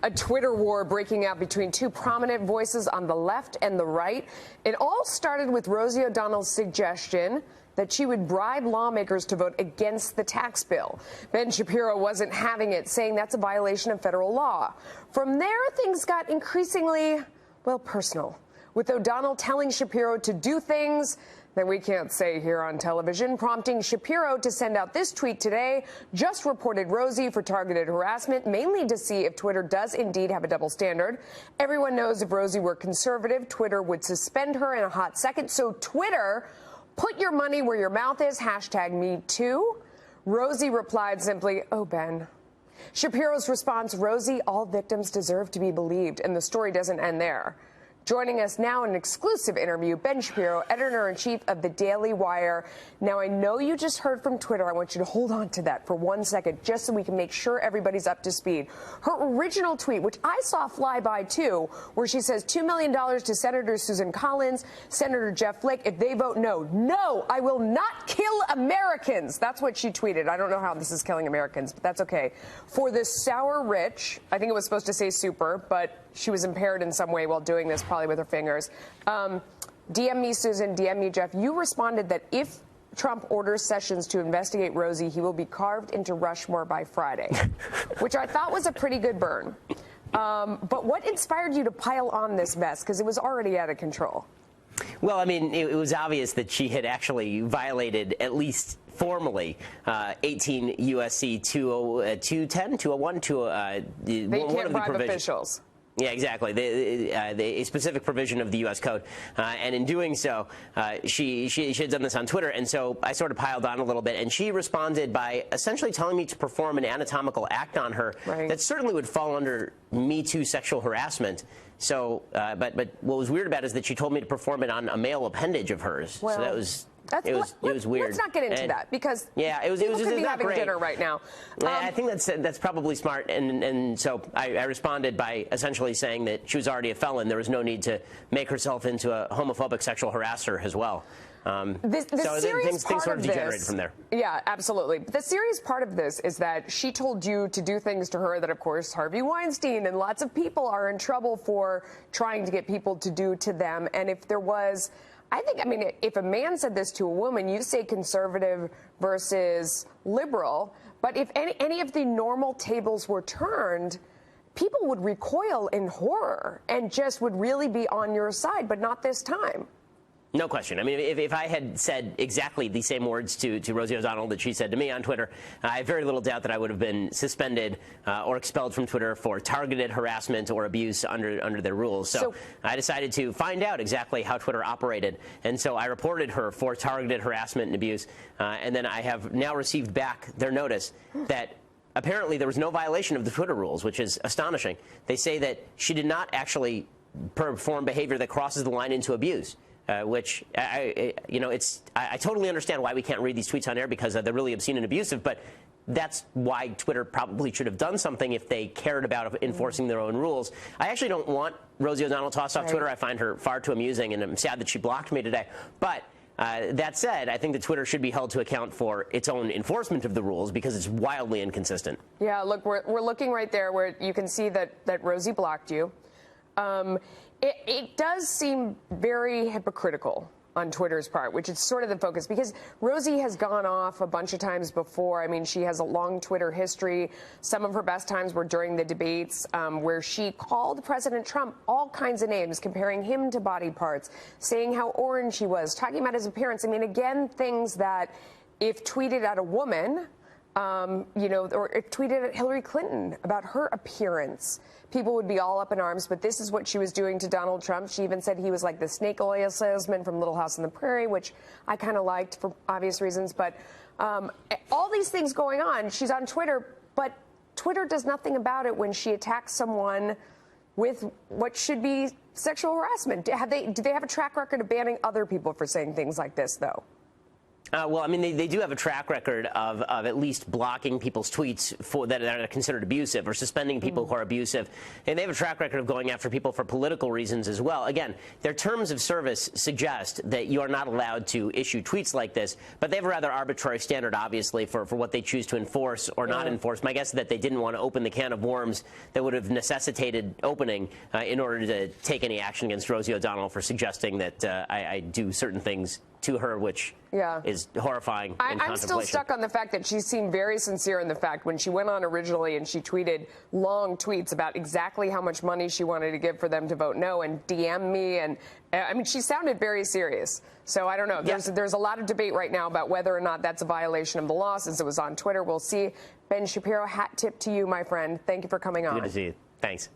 A Twitter war breaking out between two prominent voices on the left and the right. It all started with Rosie O'Donnell's suggestion that she would bribe lawmakers to vote against the tax bill. Ben Shapiro wasn't having it, saying that's a violation of federal law. From there, things got increasingly, well, personal, with O'Donnell telling Shapiro to do things that we can't say here on television, prompting Shapiro to send out this tweet today. Just reported Rosie for targeted harassment, mainly to see if Twitter does indeed have a double standard. Everyone knows if Rosie were conservative, Twitter would suspend her in a hot second. So Twitter, put your money where your mouth is, #MeToo. Rosie replied simply, "Oh, Ben." Shapiro's response, "Rosie, all victims deserve to be believed." And the story doesn't end there. Joining us now in an exclusive interview, Ben Shapiro, editor-in-chief of the Daily Wire. Now, I know you just heard from Twitter. I want you to hold on to that for 1 second, just so we can make sure everybody's up to speed. Her original tweet, which I saw fly by too, where she says $2 million to Senator Susan Collins, Senator Jeff Flake, if they vote no. No, I will not kill Americans. That's what she tweeted. I don't know how this is killing Americans, but that's okay. For the sour rich, I think it was supposed to say super, but she was impaired in some way while doing this, probably with her fingers. DM me, Susan, DM me, Jeff. You responded that if Trump orders Sessions to investigate Rosie, he will be carved into Rushmore by Friday, which I thought was a pretty good burn. But what inspired you to pile on this mess? Because it was already out of control. Well, I mean, it was obvious that she had actually violated, at least formally, 18 U.S.C. 210, 201, they can't bribe officials. Yeah, exactly. A specific provision of the U.S. Code, and in doing so, she had done this on Twitter, and so I sort of piled on a little bit, and she responded by essentially telling me to perform an anatomical act on her that certainly would fall under Me Too sexual harassment. So, but what was weird about it is that she told me to perform it on a male appendage of hers. Well, so that was. It was weird. Let's not get into that, because it was people could be having great. dinner right now. I think that's probably smart, and so I responded by essentially saying that she was already a felon. There was no need to make herself into a homophobic sexual harasser as well. The serious things sort of degenerated from there. Yeah, absolutely. The serious part of this is that she told you to do things to her that, of course, Harvey Weinstein and lots of people are in trouble for trying to get people to do to them. And if there was... I mean, if a man said this to a woman, you say conservative versus liberal, but if any of the normal tables were turned, people would recoil in horror and just would really be on your side, but not this time. No question. I mean, if I had said exactly the same words to Rosie O'Donnell that she said to me on Twitter, I have very little doubt that I would have been suspended or expelled from Twitter for targeted harassment or abuse under their rules. So I decided to find out exactly how Twitter operated, and so I reported her for targeted harassment and abuse, and then I have now received back their notice that apparently there was no violation of the Twitter rules, which is astonishing. They say that she did not actually perform behavior that crosses the line into abuse. Which, I totally understand why we can't read these tweets on air, because they're really obscene and abusive, but that's why Twitter probably should have done something if they cared about enforcing their own rules. I actually don't want Rosie O'Donnell tossed off Twitter. I find her far too amusing, and I'm sad that she blocked me today. But that said, I think that Twitter should be held to account for its own enforcement of the rules, because it's wildly inconsistent. Yeah, look, we're looking right there where you can see that Rosie blocked you. It does seem very hypocritical on Twitter's part, which is sort of the focus, because Rosie has gone off a bunch of times before. I mean, she has a long Twitter history. Some of her best times were during the debates, where she called President Trump all kinds of names, comparing him to body parts, saying how orange he was, talking about his appearance. I mean, again, things that if tweeted at a woman, or if tweeted at Hillary Clinton about her appearance, people would be all up in arms. But this is what she was doing to Donald Trump. She even said he was like the snake oil salesman from Little House on the Prairie, which I kind of liked for obvious reasons. But all these things going on, she's on Twitter, but Twitter does nothing about it when she attacks someone with what should be sexual harassment. Do they have a track record of banning other people for saying things like this, though? Well, I mean, they do have a track record of at least blocking people's tweets that are considered abusive or suspending people who are abusive. And they have a track record of going after people for political reasons as well. Again, their terms of service suggest that you are not allowed to issue tweets like this, but they have a rather arbitrary standard, obviously, for what they choose to enforce or not enforce. My guess is that they didn't want to open the can of worms that would have necessitated opening in order to take any action against Rosie O'Donnell for suggesting that I do certain things to her, which is horrifying. I'm still stuck on the fact that she seemed very sincere in the fact when she went on originally and she tweeted long tweets about exactly how much money she wanted to give for them to vote no and DM me. And I mean, she sounded very serious. So I don't know. There's a lot of debate right now about whether or not that's a violation of the law since it was on Twitter. We'll see. Ben Shapiro, hat tip to you, my friend. Thank you for coming on. Good to see you. Thanks.